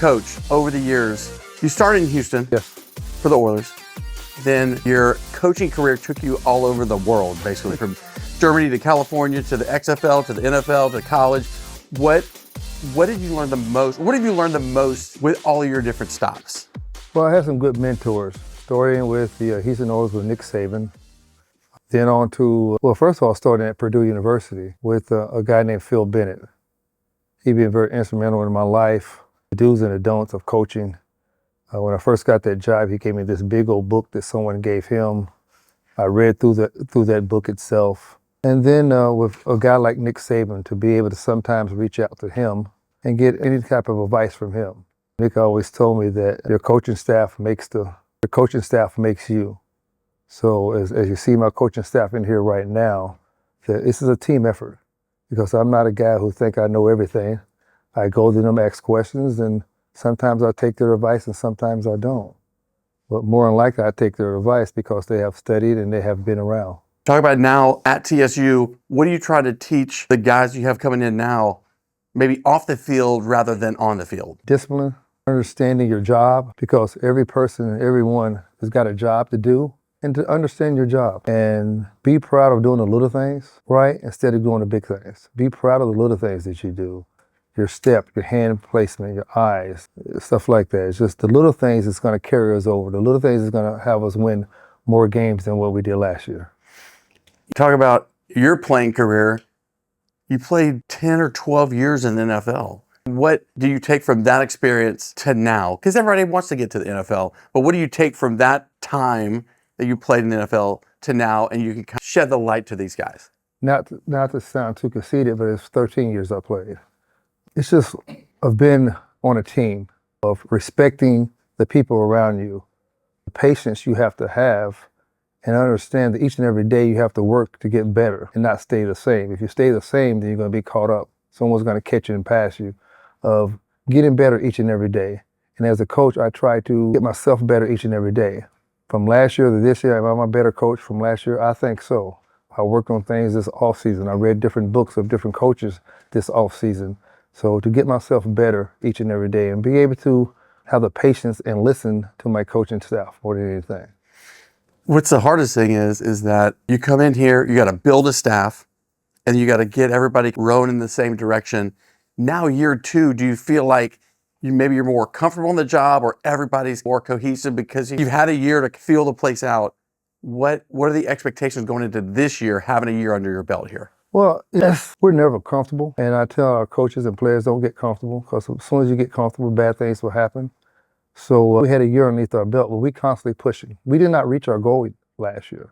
coach over the years, you started in Houston for the Oilers. Then your coaching career took you all over the world, basically, from Germany to California to the XFL to the NFL to college. What did you learn the most? What have you learned the most with all of your different stops? Well, I had some good mentors, starting with the Hinson Oilers with Nick Saban. Then on to, well, first of all, starting at Purdue University with a guy named Phil Bennett. He been very instrumental in my life, the do's and the don'ts of coaching. When I first got that job, he gave me this big old book that someone gave him. I read through that book itself. And then with a guy like Nick Saban, to be able to sometimes reach out to him and get any type of advice from him. Nick always told me that your coaching staff makes you. So as you see my coaching staff in here right now, this is a team effort, because I'm not a guy who think I know everything. I go to them, ask questions, and sometimes I take their advice and sometimes I don't. But more than likely, I take their advice because they have studied and they have been around. Talk about now at TSU, what do you try to teach the guys you have coming in now, maybe off the field rather than on the field? Discipline, understanding your job, because every person and everyone has got a job to do, and to understand your job and be proud of doing the little things, right, instead of doing the big things. Be proud of the little things that you do. Your step, your hand placement, your eyes, stuff like that. It's just the little things that's going to carry us over. The little things that's going to have us win more games than what we did last year. Talk about your playing career. You played 10 or 12 years in the NFL. What do you take from that experience to now? Because everybody wants to get to the NFL, but what do you take from that time that you played in the NFL to now, and you can kind of shed the light to these guys? Not to sound too conceited, but it's 13 years I played. It's just of being on a team, of respecting the people around you, the patience you have to have, and understand that each and every day you have to work to get better and not stay the same. If you stay the same, then you're going to be caught up. Someone's going to catch you and pass you. Of getting better each and every day. And as a coach, I try to get myself better each and every day. From last year to this year, am I a better coach from last year? I think so. I worked on things this off-season. I read different books of different coaches this off-season. So to get myself better each and every day and be able to have the patience and listen to my coaching staff more than anything. What's the hardest thing is that you come in here, you got to build a staff, and you got to get everybody rowing in the same direction. Now, year two, do you feel like you're more comfortable in the job, or everybody's more cohesive because you've had a year to feel the place out? What are the expectations going into this year, having a year under your belt here? Well, yes, we're never comfortable. And I tell our coaches and players, don't get comfortable, because as soon as you get comfortable, bad things will happen. So we had a year underneath our belt, but we constantly pushing. We did not reach our goal last year.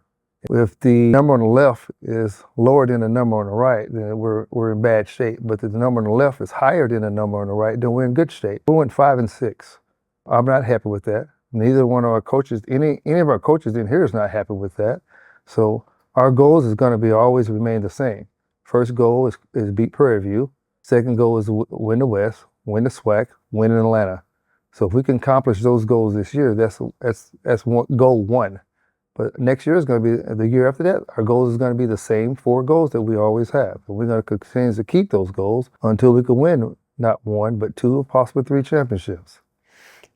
If the number on the left is lower than the number on the right, then we're in bad shape. But if the number on the left is higher than the number on the right, then we're in good shape. We went 5-6. I'm not happy with that. Neither one of our coaches, any of our coaches in here is not happy with that. So our goals is going to be always remain the same. First goal is beat Prairie View. Second goal is win the West, win the SWAC, win in Atlanta. So if we can accomplish those goals this year, that's goal one. But next year is going to be the year after that. Our goals is going to be the same 4 goals that we always have. And we're going to continue to keep those goals until we can win not 1, but 2, possibly 3 championships.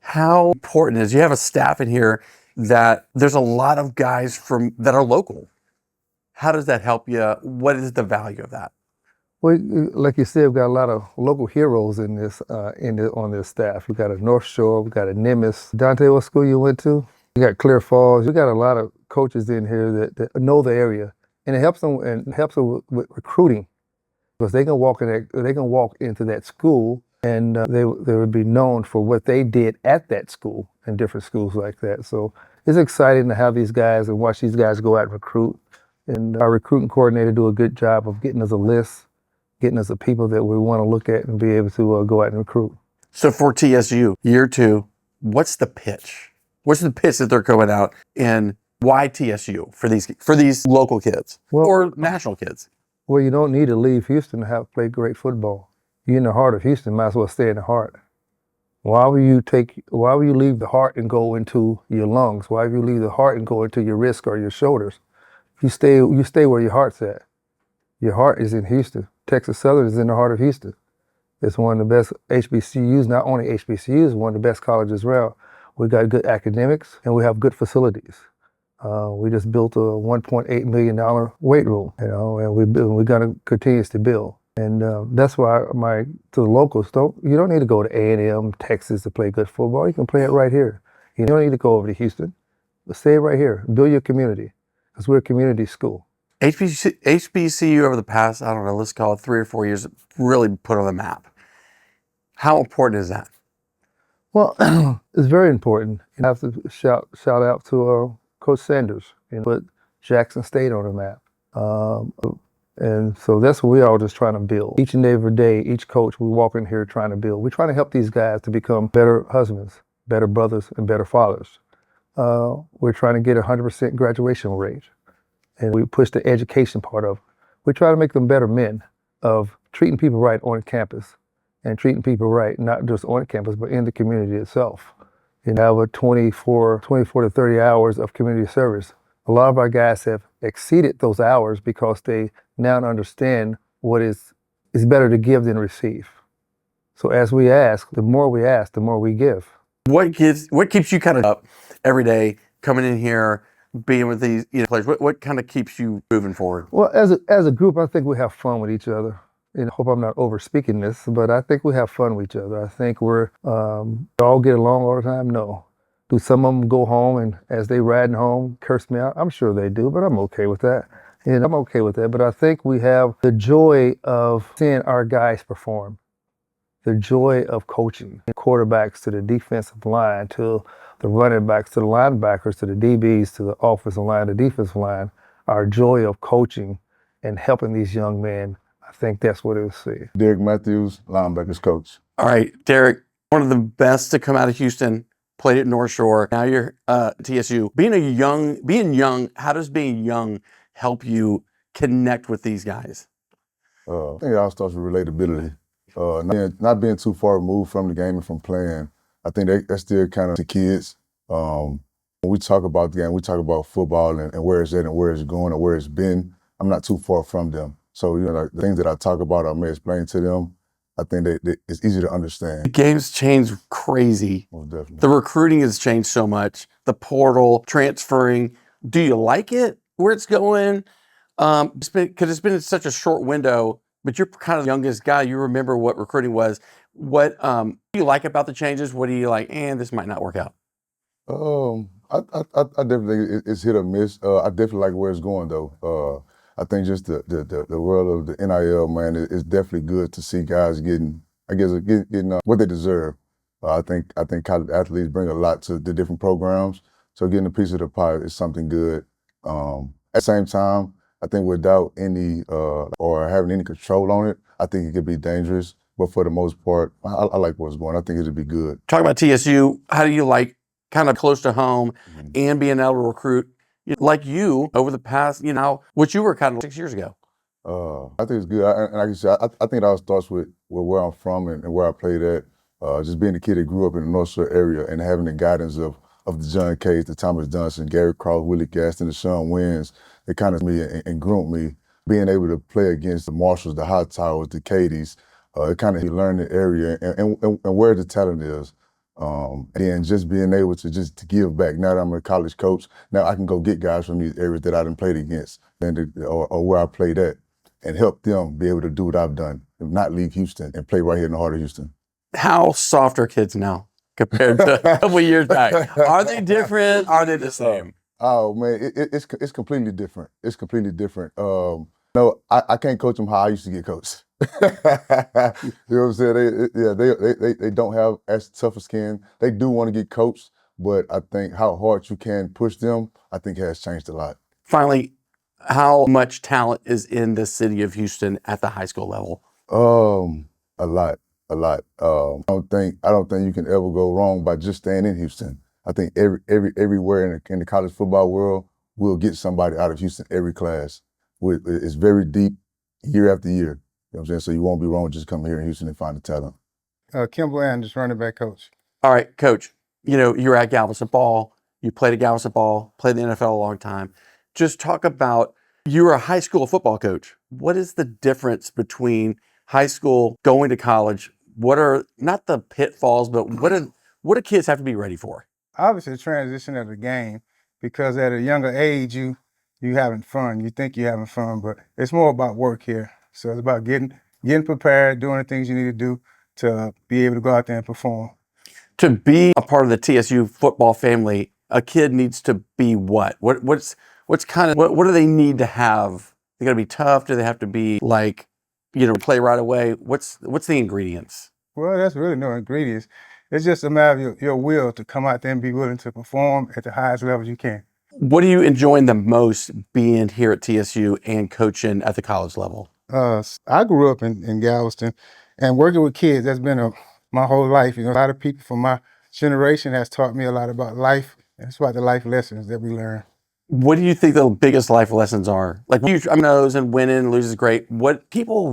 How important is, you have a staff in here that there's a lot of guys that are local. How does that help you? What is the value of that? Well, like you said, we've got a lot of local heroes in this on this staff. We've got a North Shore, we've got a Nimitz. Dante, what school you went to? We got Clear Falls. We got a lot of coaches in here that know the area, and it helps them with recruiting, because they can walk into that school, and they would be known for what they did at that school and different schools like that. So it's exciting to have these guys and watch these guys go out and recruit. And our recruiting coordinator do a good job of getting us a list, getting us the people that we want to look at and be able to go out and recruit. So for TSU, year two, what's the pitch? What's the pitch that they're going out, and why TSU for these local kids or national kids? Well, you don't need to leave Houston to play great football. You're in the heart of Houston, might as well stay in the heart. Why will you leave the heart and go into your lungs? Why will you leave the heart and go into your wrist or your shoulders? You stay where your heart's at. Your heart is in Houston. Texas Southern is in the heart of Houston. It's one of the best HBCUs, not only HBCUs, one of the best colleges around. We got good academics and we have good facilities. We just built a $1.8 million weight room, and we're going to continue to build. And that's why to the locals, you don't need to go to A&M, Texas to play good football. You can play it right here. You don't need to go over to Houston. But stay right here. Build your community, because we're a community school. HBCU over the past, I don't know, let's call it 3 or 4 years, really put on the map. How important is that? Well, it's very important. You have to shout out to Coach Sanders, put Jackson State on the map. And so that's what we are just trying to build. Each and every day, each coach, we walk in here trying to build. We're trying to help these guys to become better husbands, better brothers, and better fathers. We're trying to get a 100% graduation rate. And we push the education part of it. We try to make them better men of treating people right on campus and treating people right, not just on campus, but in the community itself. You have a 24 to 30 hours of community service. A lot of our guys have exceeded those hours because they now understand what is better to give than receive. So as we ask, the more we give. What keeps you kind of up every day, coming in here, being with these players? What kind of keeps you moving forward? Well, as a group, I think we have fun with each other. I hope I'm not over speaking this, but I think we have fun with each other. I think we're all get along all the time. No. Do some of them go home and as they riding home curse me out? I'm sure they do, but I'm okay with that. And I'm okay with that. But I think we have the joy of seeing our guys perform, the joy of coaching quarterbacks to the defensive line, to the running backs, to the linebackers, to the DBs, to the offensive line, the defensive line. Our joy of coaching and helping these young men. I think that's what it was saying. Derek Matthews, linebackers coach. All right, Derek, one of the best to come out of Houston, played at North Shore. Now you're TSU. Being young, how does being young help you connect with these guys? I think it all starts with relatability. Not being too far removed from the game and from playing. I think that's still kind of the kids. When we talk about the game, we talk about football and where it's at and where it's going or where it's been. I'm not too far from them. So, like the things that I talk about, I may explain to them. I think it's easy to understand. The game's changed crazy. Most definitely. The recruiting has changed so much. The portal, transferring. Do you like it where it's going? Because it's been such a short window, but you're kind of the youngest guy. You remember what recruiting was. What do you like about the changes? What do you like? This might not work out. I definitely think it's hit or miss. I definitely like where it's going though. I think just the world of the NIL, man, is definitely good to see guys getting what they deserve. I think college athletes bring a lot to the different programs, so getting a piece of the pie is something good. At the same time, I think without any or having any control on it, I think it could be dangerous. But for the most part, I like what's going. I think it'll be good. Talk about TSU. How do you like kind of close to home and being able to recruit like you over the past, what you were kind of 6 years ago? I think it's good. And like you said, I think it all starts with where I'm from and where I played at. Just being a kid that grew up in the North Shore area and having the guidance of the John Kays, the Thomas Johnson, Gary Cross, Willie Gaston, the Sean Wins, they kind of me and groomed me. Being able to play against the Marshalls, the High Towers, the Cadies, it kind of learned the area and where the talent is. And just being able to give back. Now that I'm a college coach, now I can go get guys from these areas that I done played against or where I played at and help them be able to do what I've done, not leave Houston and play right here in the heart of Houston. How soft are kids now compared to a couple of years back? Are they different? Are they the same? Oh man, it's completely different. It's completely different. No, I can't coach them how I used to get coached. You know what I'm saying? They don't have as tough a skin. They do want to get coached, but I think how hard you can push them, I think has changed a lot. Finally, how much talent is in the city of Houston at the high school level? A lot. I don't think you can ever go wrong by just staying in Houston. I think everywhere in the college football world, we'll get somebody out of Houston every class. It's very deep year after year. You know what I'm saying? So you won't be wrong just come here in Houston and find the talent. Kimball Andrews, running back coach. All right, coach. You were at Galveston Ball. You played at Galveston Ball, played in the NFL a long time. Just talk about, you were a high school football coach. What is the difference between high school, going to college? what are not the pitfalls, but what do kids have to be ready for? Obviously, the transition of the game, because at a younger age, you having fun. You think you're having fun, but it's more about work here. So it's about getting prepared, doing the things you need to do to be able to go out there and perform. To be a part of the TSU football family, a kid needs to be what? What's kind of what do they need to have? They got to be tough. Do they have to be like, play right away? What's the ingredients? Well, that's really no ingredients. It's just a matter of your will to come out there and be willing to perform at the highest levels you can. What are you enjoying the most being here at TSU and coaching at the college level? I grew up in Galveston, and working with kids, that's been my whole life. A lot of people from my generation has taught me a lot about life, and it's about the life lessons that we learn. What do you think the biggest life lessons are? Like, knows and winning and losing is great. What people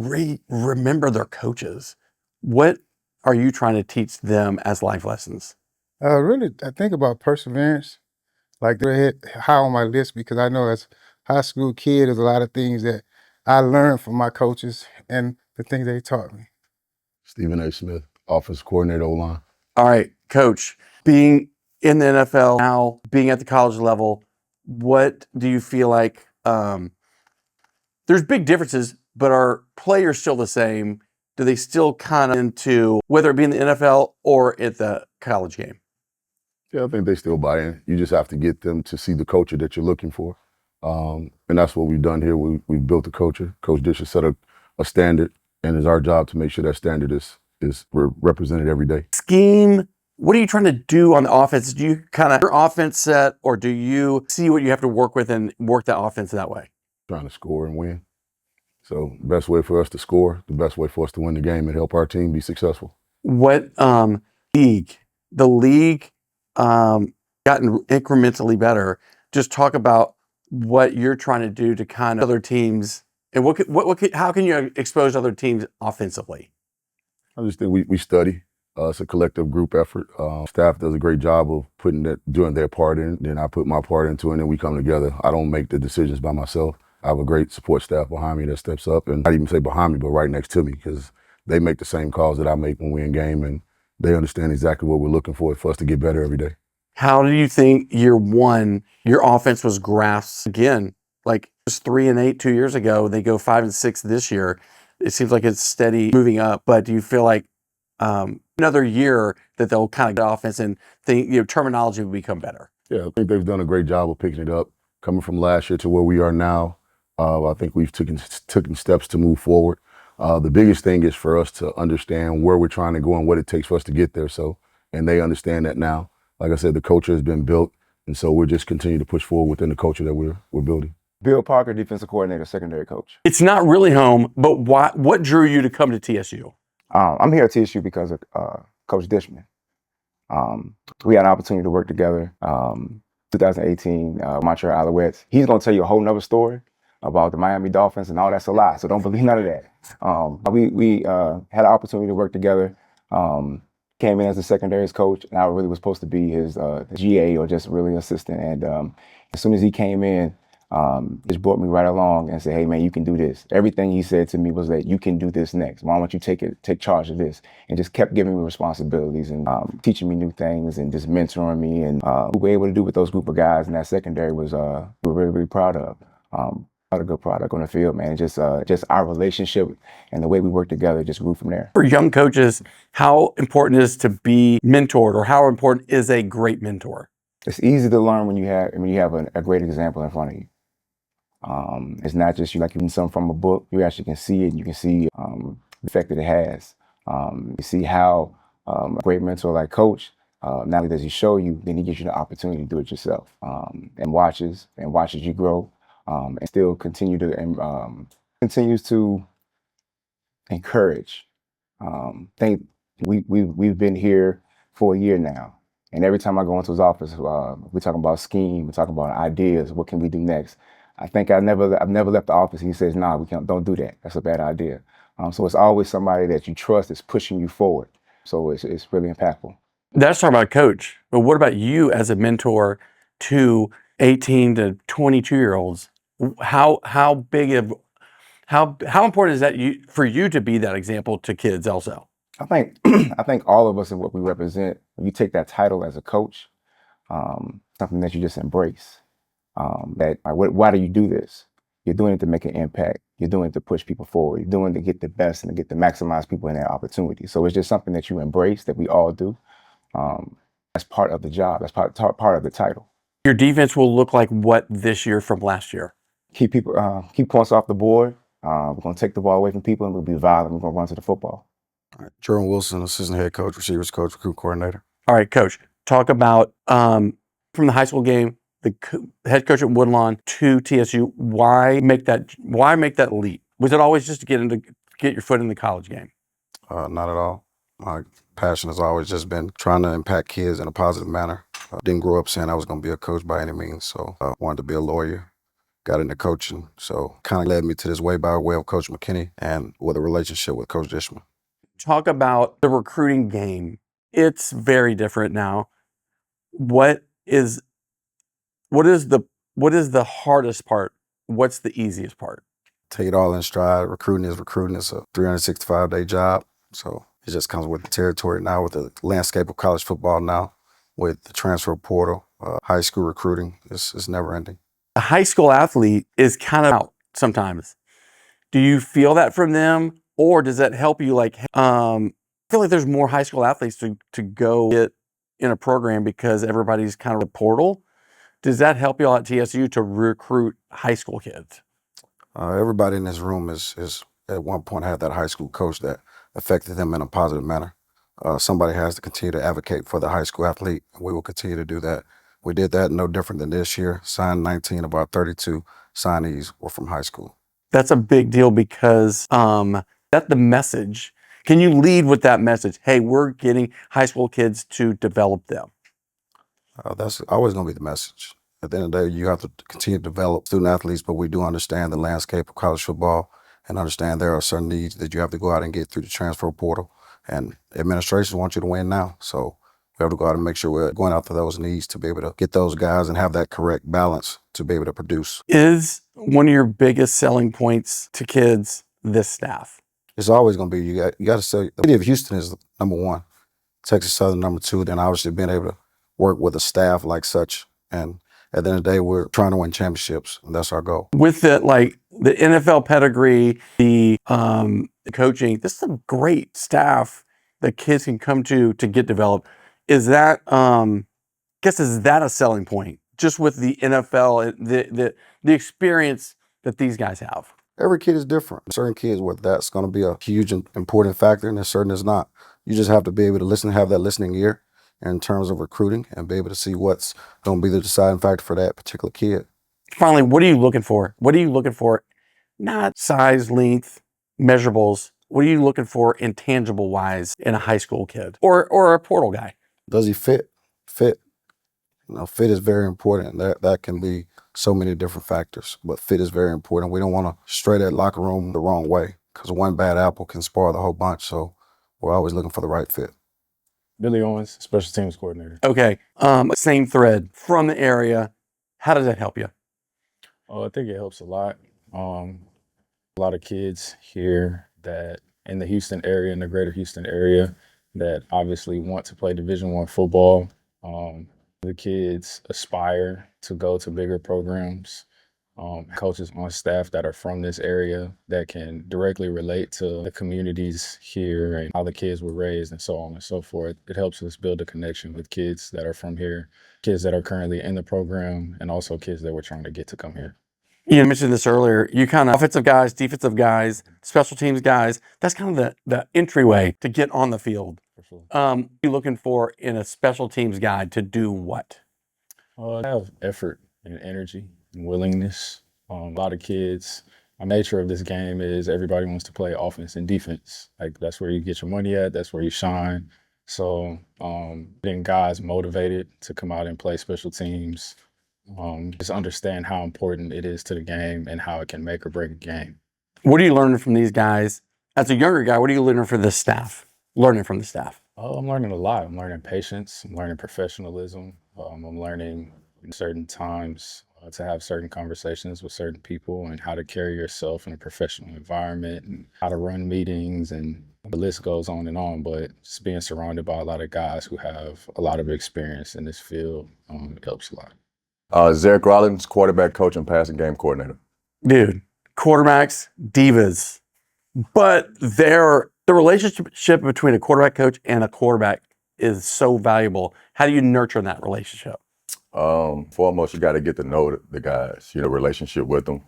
remember their coaches. What are you trying to teach them as life lessons? Really, I think about perseverance. Like they're hit high on my list because I know as a high school kid, there's a lot of things that I learned from my coaches and the things they taught me. Stephen A. Smith, offensive coordinator, O-line. All right, Coach, being in the NFL now, being at the college level, what do you feel like? There's big differences, but are players still the same? Do they still kind of into whether it be in the NFL or at the college game? Yeah, I think they still buy in. You just have to get them to see the culture that you're looking for. And that's what we've done here. We've built a culture. Coach Dish has set a standard, and it's our job to make sure that standard is represented every day. Scheme, what are you trying to do on the offense? Do you kind of your offense set, or do you see what you have to work with and work that offense that way? Trying to score and win. So the best way for us to score, the best way for us to win the game and help our team be successful. What league? The league gotten incrementally better. Just talk about what you're trying to do to kind of other teams, and how can you expose other teams offensively? I just think we study. It's a collective group effort. Staff does a great job of doing their part in. Then I put my part into it, and then we come together. I don't make the decisions by myself. I have a great support staff behind me that steps up, and not even say behind me, but right next to me, because they make the same calls that I make when we're in game, and they understand exactly what we're looking for us to get better every day. How do you think year one, your offense was grasped again? Like it was 3-8 2 years ago. They go 5-6 this year. It seems like it's steady moving up. But do you feel like another year that they'll kind of get offense and think terminology will become better? Yeah, I think they've done a great job of picking it up. Coming from last year to where we are now, I think we've taken steps to move forward. The biggest thing is for us to understand where we're trying to go and what it takes for us to get there. And they understand that now. Like I said, the culture has been built, and so we're just continuing to push forward within the culture that we're building. Bill Parker, defensive coordinator, secondary coach. It's not really home, but what drew you to come to TSU? I'm here at TSU because of Coach Dishman. We had an opportunity to work together. 2018, Montreal Alouettes. He's going to tell you a whole nother story about the Miami Dolphins, and all that's a lie, so don't believe none of that. We had an opportunity to work together. Came in as a secondaries coach, and I really was supposed to be his GA or just really assistant. And as soon as he came in, just brought me right along and said, "Hey man, you can do this." Everything he said to me was that you can do this next. Why don't you take charge of this? And just kept giving me responsibilities and teaching me new things and just mentoring me. And what we were able to do with those group of guys in that secondary was we were really, really proud of. A good product on the field, man. Just our relationship and the way we work together just grew from there. For young coaches, how important is to be mentored, or how important is a great mentor? It's easy to learn when you have a great example in front of you. It's not just you like reading something from a book. You actually can see it. And you can see the effect that it has. You see how a great mentor like Coach, not only does he show you, then he gives you the opportunity to do it yourself, and watches you grow. And still continues to encourage. Think we've been here for a year now, and every time I go into his office, we're talking about scheme, we're talking about ideas. What can we do next? I think I've never left the office. He says, "Nah, don't do that. That's a bad idea." So it's always somebody that you trust that's pushing you forward. So it's really impactful. That's talking about Coach, but what about you as a mentor to 18 to 22-year-olds? How important is that for you to be that example to kids also? I think I think all of us and what we represent, when you take that title as a coach, something that you just embrace. Why do you do this? You're doing it to make an impact. You're doing it to push people forward. You're doing it to get the best and to get to maximize people in their opportunity. So it's just something that you embrace, that we all do. That's part of the job. That's part of the title. Your defense will look like what this year from last year? Keep points off the board. We're going to take the ball away from people, and we'll be violent. We're going to run to the football. All right. Jerome Wilson, assistant head coach, receivers coach, recruit coordinator. All right, coach, talk about from the high school game, the head coach at Woodlawn to TSU. Why make that leap? Was it always just to get your foot in the college game? Not at all. My passion has always just been trying to impact kids in a positive manner. Didn't grow up saying I was going to be a coach by any means, so I wanted to be a lawyer. Got into coaching, so kind of led me to this way by way of Coach McKinney and with a relationship with Coach Dishman. Talk about the recruiting game. It's very different now. What is the hardest part? What's the easiest part? Take it all in stride. Recruiting is recruiting. It's a 365-day job, so it just comes with the territory now, with the landscape of college football now, with the transfer portal, high school recruiting. It's never ending. A high school athlete is kind of out sometimes. Do you feel that from them, or does that help you? Like, I feel like there's more high school athletes to go get in a program because everybody's kind of a portal. Does that help you all at TSU to recruit high school kids? Everybody in this room is at one point had that high school coach that affected them in a positive manner. Somebody has to continue to advocate for the high school athlete, and we will continue to do that. We did that no different than this year. Signed 19 of our 32 signees were from high school. That's a big deal because that's the message. Can you lead with that message? Hey, we're getting high school kids to develop them. That's always going to be the message. At the end of the day, you have to continue to develop student athletes, but we do understand the landscape of college football and understand there are certain needs that you have to go out and get through the transfer portal. And administration wants you to win now. So we have to go out and make sure we're going after those needs to be able to get those guys and have that correct balance to be able to produce. Is one of your biggest selling points to kids this staff? It's always going to be, you got to say, the city of Houston is number one, Texas Southern number two, then obviously being able to work with a staff like such. And at the end of the day, we're trying to win championships, and that's our goal. With it, like the NFL pedigree, the coaching, this is a great staff that kids can come to get developed. Is that, is that a selling point? Just with the NFL, the experience that these guys have? Every kid is different. Certain kids, where that's going to be a huge and important factor, and certain is not. You just have to be able to listen, have that listening ear in terms of recruiting, and be able to see what's going to be the deciding factor for that particular kid. Finally, what are you looking for? What are you looking for? Not size, length, measurables. What are you looking for intangible wise in a high school kid or a portal guy? Does he fit? Fit. Fit is very important. That can be so many different factors, but fit is very important. We don't want to stray that locker room the wrong way, because one bad apple can spoil the whole bunch. So we're always looking for the right fit. Billy Owens, special teams coordinator. Okay. Same thread from the area. How does that help you? I think it helps a lot. A lot of kids here that in the Houston area, in the greater Houston area, that obviously want to play Division I football. The kids aspire to go to bigger programs. Coaches on staff that are from this area that can directly relate to the communities here and how the kids were raised and so on and so forth. It helps us build a connection with kids that are from here, kids that are currently in the program, and also kids that we're trying to get to come here. You mentioned this earlier. You kind of offensive guys, defensive guys, special teams guys. That's kind of the entryway to get on the field. For sure. What are you looking for in a special teams guy to do what? Have effort and energy and willingness. A lot of kids, the nature of this game is everybody wants to play offense and defense. Like, that's where you get your money at, that's where you shine. So getting guys motivated to come out and play special teams, just understand how important it is to the game and how it can make or break a game. What are you learning from these guys? As a younger guy, what are you learning from the staff? Learning from the staff? I'm learning a lot. I'm learning patience. I'm learning professionalism. I'm learning in certain times to have certain conversations with certain people and how to carry yourself in a professional environment and how to run meetings, and the list goes on. But just being surrounded by a lot of guys who have a lot of experience in this field helps a lot. Zarek Rollins, quarterback coach and passing game coordinator. Dude, quarterbacks, divas. But the relationship between a quarterback coach and a quarterback is so valuable. How do you nurture that relationship? Foremost, you got to get to know the guys, relationship with them,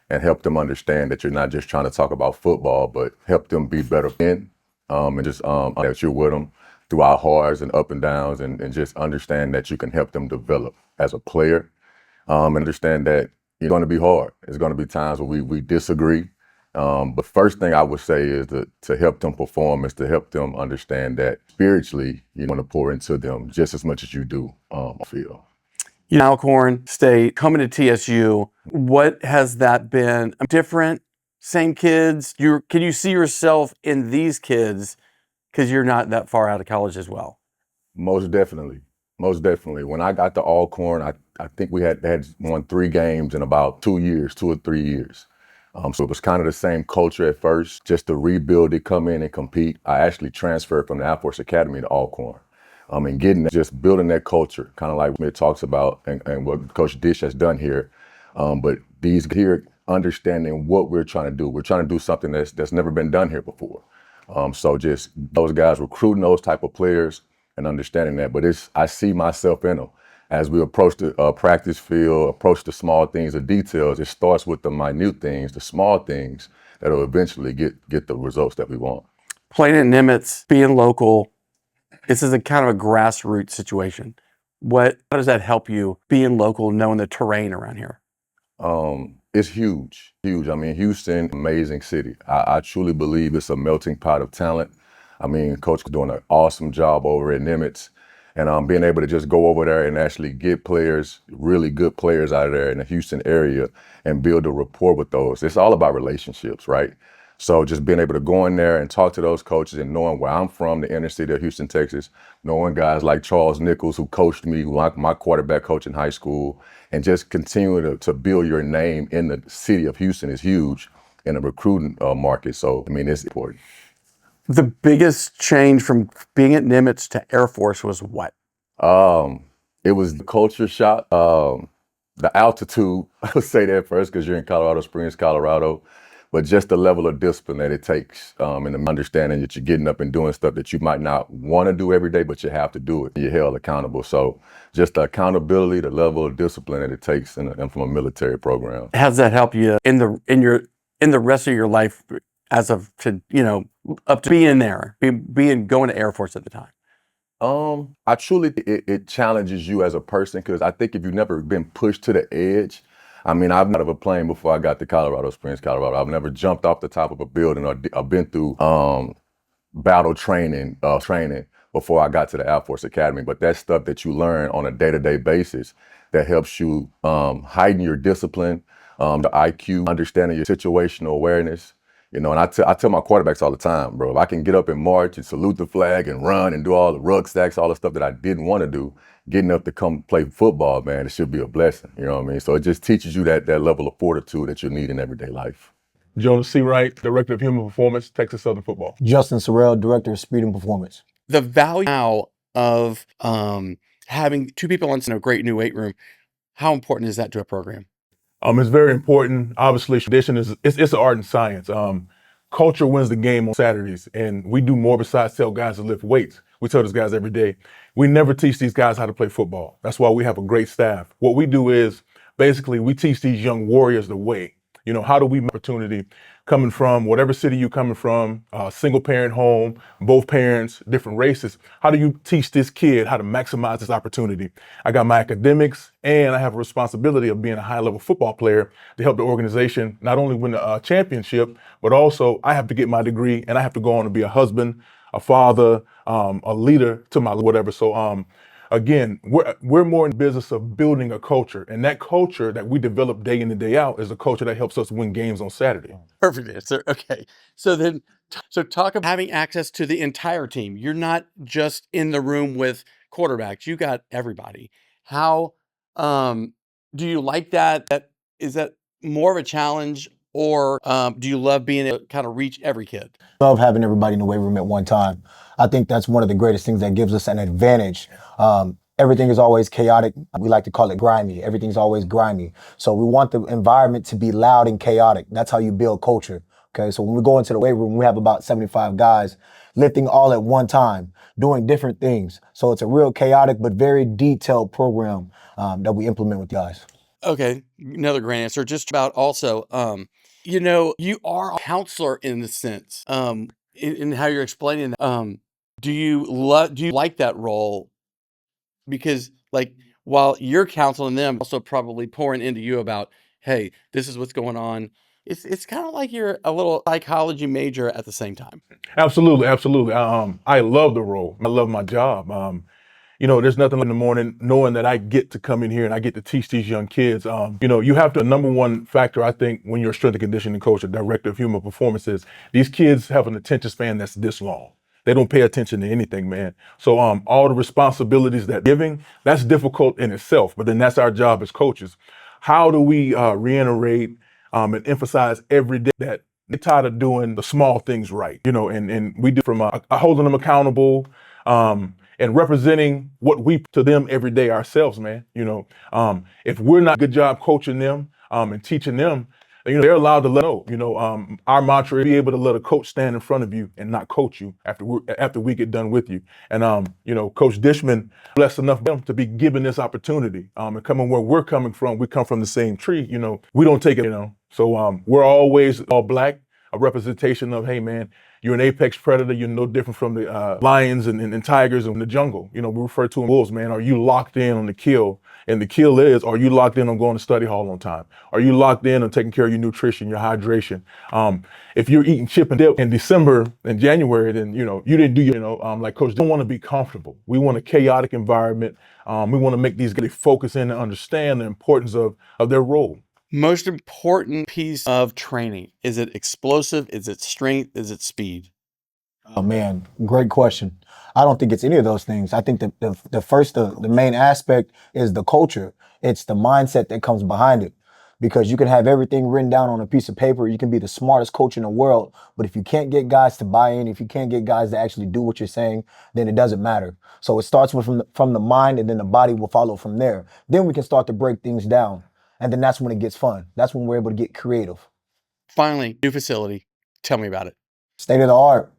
and help them understand that you're not just trying to talk about football, but help them be better men, and just that you're with them through our highs and up and downs, and just understand that you can help them develop as a player, and understand that it's going to be hard. It's going to be times where we disagree. But first thing I would say is to help them perform, is to help them understand that spiritually you want to pour into them just as much as you do on the field. Alcorn State, coming to TSU, what has that been? Different? Same kids? Can you see yourself in these kids because you're not that far out of college as well? Most definitely. Most definitely. When I got to Alcorn, I think we had won 3 games in about 2 or 3 years. So it was kind of the same culture at first, just to rebuild it, come in and compete. I actually transferred from the Air Force Academy to Alcorn. And just building that culture, kind of like it talks about and what Coach Dish has done here. But these here understanding what we're trying to do. We're trying to do something that's never been done here before. So just those guys recruiting those type of players and understanding that. But I see myself in them. As we approach the practice field, approach the small things, the details, it starts with the minute things, the small things that will eventually get the results that we want. Playing at Nimitz, being local, this is a kind of a grassroots situation. How does that help you being local, knowing the terrain around here? It's huge, huge. I mean, Houston, amazing city. I truly believe it's a melting pot of talent. I mean, Coach is doing an awesome job over at Nimitz. And being able to just go over there and actually get players, really good players out of there in the Houston area and build a rapport with those. It's all about relationships, right? So just being able to go in there and talk to those coaches and knowing where I'm from, the inner city of Houston, Texas, knowing guys like Charles Nichols, who coached me, my quarterback coach in high school, and just continue to build your name in the city of Houston is huge in the recruiting market. So, I mean, it's important. The biggest change from being at Nimitz to Air Force was what? It was the culture shock, the altitude. I would say that first because you're in Colorado Springs, Colorado, but just the level of discipline that it takes, and the understanding that you're getting up and doing stuff that you might not want to do every day, but you have to do it. You're held accountable. So just the accountability, the level of discipline that it takes and from a military program. How does that help you in the rest of your life as of to up to being there, going to Air Force at the time? I truly it challenges you as a person, because I think if you've never been pushed to the edge, I mean, I've not of a plane before I got to Colorado Springs, Colorado. I've never jumped off the top of a building, or I've been through battle training before I got to the Air Force Academy. But that's stuff that you learn on a day-to-day basis that helps you heighten your discipline, the IQ, understanding your situational awareness. And I tell my quarterbacks all the time, bro, if I can get up and march and salute the flag and run and do all the rug stacks, all the stuff that I didn't want to do, getting up to come play football, man, it should be a blessing. You know what I mean? So it just teaches you that level of fortitude that you need in everyday life. Jonas C. Wright, Director of Human Performance, Texas Southern Football. Justin Sorrell, Director of Speed and Performance. The value now of having 2 people in a great new weight room, how important is that to a program? It's very important. Obviously, tradition it's an art and science. Culture wins the game on Saturdays, and we do more besides tell guys to lift weights. We tell these guys every day. We never teach these guys how to play football. That's why we have a great staff. What we do is basically we teach these young warriors the way. How do we make opportunity coming from whatever city you're coming from, single parent home, both parents, different races? How do you teach this kid how to maximize this opportunity? I got my academics, and I have a responsibility of being a high level football player to help the organization not only win the championship, but also I have to get my degree, and I have to go on to be a husband, a father, a leader to my whatever. So again, we're more in the business of building a culture, and that culture that we develop day in and day out is a culture that helps us win games on Saturday. Perfect answer. Okay. So then, talk about having access to the entire team. You're not just in the room with quarterbacks. You got everybody. How Do you like that? Is that more of a challenge, or do you love being able to kind of reach every kid? Love having everybody in the weight room at one time. I think that's one of the greatest things that gives us an advantage. Everything is always chaotic. We like to call it grimy. Everything's always grimy. So we want the environment to be loud and chaotic. That's how you build culture. Okay, so when we go into the weight room, we have about 75 guys lifting all at one time, doing different things. So it's a real chaotic but very detailed program that we implement with guys. Okay, another great answer. Just about also, you are a counselor in the sense, in how you're explaining that. Do you like that role? Because like while you're counseling them, also probably pouring into you about, hey, this is what's going on. It's kind of like you're a little psychology major at the same time. Absolutely, absolutely. I love the role. I love my job. There's nothing in the morning knowing that I get to come in here and I get to teach these young kids. You have to, number one factor, I think, when you're a strength and conditioning coach, a director of human performance is these kids have an attention span that's this long. They don't pay attention to anything, man. So all the responsibilities that giving, that's difficult in itself, but then that's our job as coaches. How do we reiterate and emphasize every day that they're tired of doing the small things right, and we do from holding them accountable, and representing what we to them every day ourselves, man. If we're not good job coaching them and teaching them, they're allowed to let know. Our mantra is be able to let a coach stand in front of you and not coach you after we get done with you. And Coach Dishman blessed enough them to be given this opportunity. And coming where we're coming from, we come from the same tree. We don't take it. So we're always all black, a representation of, hey man, you're an apex predator. You're no different from the lions and tigers in the jungle. We refer to them wolves, man. Are you locked in on the kill? And the kill is, are you locked in on going to study hall on time? Are you locked in on taking care of your nutrition, your hydration? If you're eating chip and dip in December and January, then, you didn't do, like Coach, don't want to be comfortable. We want a chaotic environment. We want to make these guys focus in and understand the importance of their role. Most important piece of training, is it explosive? Is it strength? Is it speed? Oh man, great question. I don't think it's any of those things. I think the main aspect is the culture. It's the mindset that comes behind it. Because you can have everything written down on a piece of paper. You can be the smartest coach in the world, but if you can't get guys to buy in, if you can't get guys to actually do what you're saying, then it doesn't matter. So it starts from the mind, and then the body will follow from there. Then we can start to break things down. And then that's when it gets fun. That's when we're able to get creative. Finally, new facility. Tell me about it. State of the art.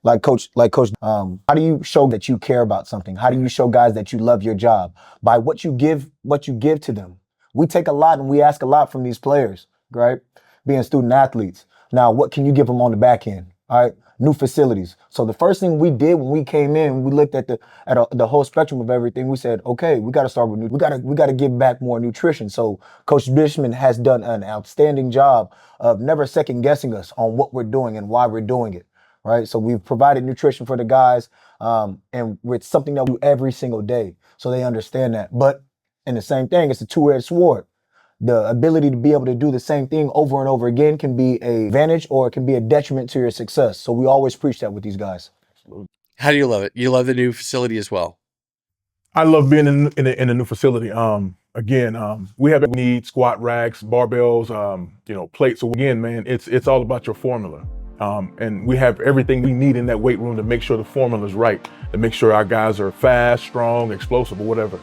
Like coach, how do you show that you care about something? How do you show guys that you love your job? By what you give to them. We take a lot and we ask a lot from these players, right? Being student athletes. Now, what can you give them on the back end? All right, new facilities. So the first thing we did when we came in, we looked at the whole spectrum of everything. We said, okay, we got to start with we got to give back more nutrition. So Coach Dishman has done an outstanding job of never second guessing us on what we're doing and why we're doing it. Right, so we've provided nutrition for the guys, and it's something that we do every single day, so they understand that. But in the same thing, it's a two-edged sword. The ability to be able to do the same thing over and over again can be an advantage, or it can be a detriment to your success. So we always preach that with these guys. How do you love it? You love the new facility as well. I love being in a new facility. We have need squat racks, barbells, plates. So again, man, it's all about your formula. And we have everything we need in that weight room to make sure the formula is right, to make sure our guys are fast, strong, explosive, or whatever.